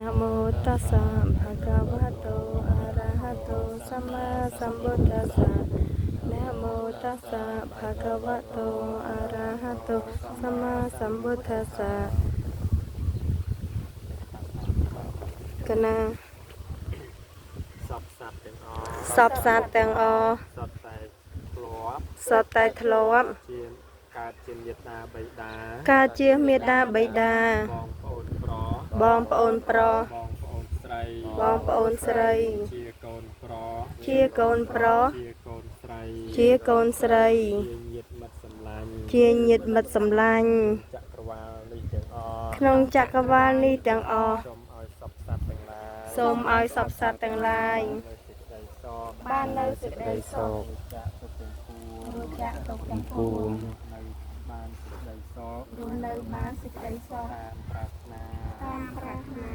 นะโมตัสสะภะคะวะโตอะระหะโตสัมมาสัมพุทธัสสะนะโมตัสสะภะคะวะโตอะระหะโตสัมมาสัมพุทธัสสะกนะសពសត្វទាំងអស់សពសត្វទាំងអស់សត្វតែធ្លាប់សត្វតែធ្លាប់ជាកើតជាមេត្តាបិតាកើតជាមេត្តាបិតាបងប្អូនប្រុសបងប្អូនប្រុសបងប្អូនស្រី បងប្អូនស្រីជាកូនប្រុសជាកូនប្រុសជាកូនស្រីជាកូនស្រីជាញាតិមិត្តសម្លាញ់ជាញាតិមិត្តសម្លាញ់ចក្រវាលនេះទាំងអស់ក្នុងចក្រវាលនេះទាំងអស់សូមឲ្យសពសត្វទាំងឡាយសូមឲ្យសពសត្វទាំងឡាយបាននៅសេចក្តីសុខចាក់ទុកទាំងពួងចាក់ទុកទាំងពួងនៅបានសេចក្តីសុខរស់នៅបានសេចក្តីសុខតាមប្រាថ្នាតាមប្រាថ្នា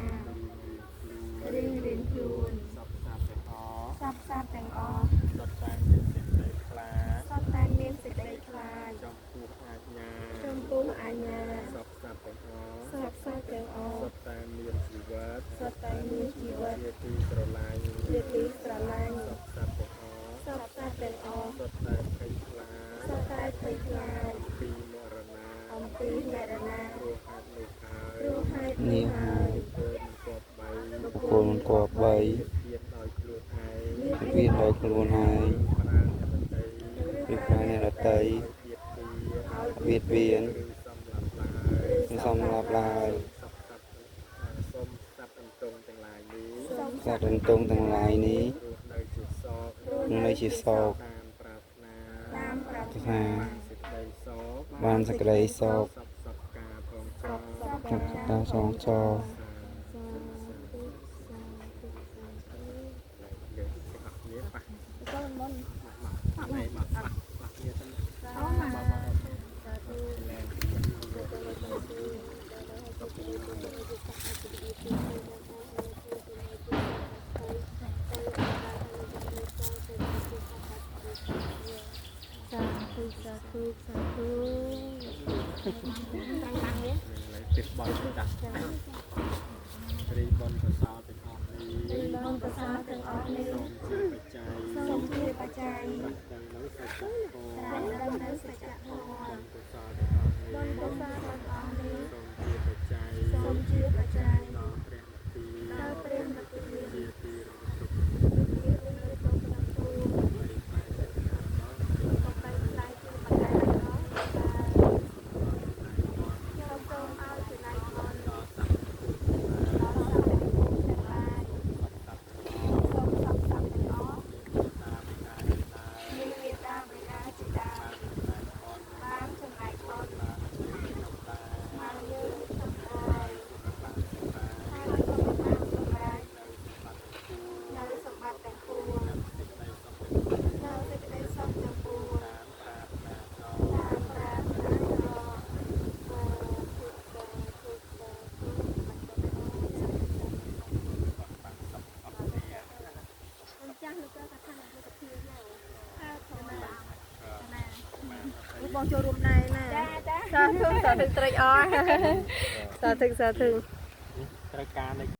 រៀងរៀងខ្លួន សពសត្វទាំងអស់សពសត្វទាំងអស់សុទ្ធតែមានសេចក្តីខ្លាចសុទ្ធតែមានសេចក្តីខ្លាចចំពោះអាជ្ញាចំពោះអាជ្ញាសពសត្វទាំងអស់សពសត្វទាំងអស់សុទ្ធតែមានជីវិតសុទ្ធតែមានជីវិតជាទីស្រឡាញ់ជាទីស្រឡាញ់សពសត្វទាំងអស់សពសត្វទាំងអស់សុទ្ធតែភ័យខ្លាចសុទ្ធតែភ័យខ្លាចពីមរណាអំពីមរណាព្រោះហេតុនេះហើយព្រោះហេតុនេះហើយ គោលគប3វាដោយខ្លួនឯងពីប្រាណអ្នកដតីវាវៀនសំឡាប់ឡើយសូមសត្វអន្តងទាំងឡាយនេះសត្វអន្តងទាំងឡាយនេះនៅជាសោកនៅជាសោកតាមប្រាថ្នាបានសេចក្តីសុខសពការផងចោ ការសងចោសាធុសាធុពីបនដាក់រីបនប្រសើរទាំងអស់នេះបនប្រសើរទាំងអស់នេះសូមជាបច្ច័យសូមជាបច្ច័យប្រាស់ទាំងនៅសច្ចធម៌ប្រាស់នៅសច្ចធម៌ប្រសើរទាំងអស់បនប្រសើរទាំងអស់នេះសូមជាបច្ច័យសូមជាបច្ច័យដល់ព្រះនិព្វានដល់ព្រះនិព្វានជាទីរំទុកបងចូលរួមដែរណាសាធុត្រេកអរសាធុត្រូវការ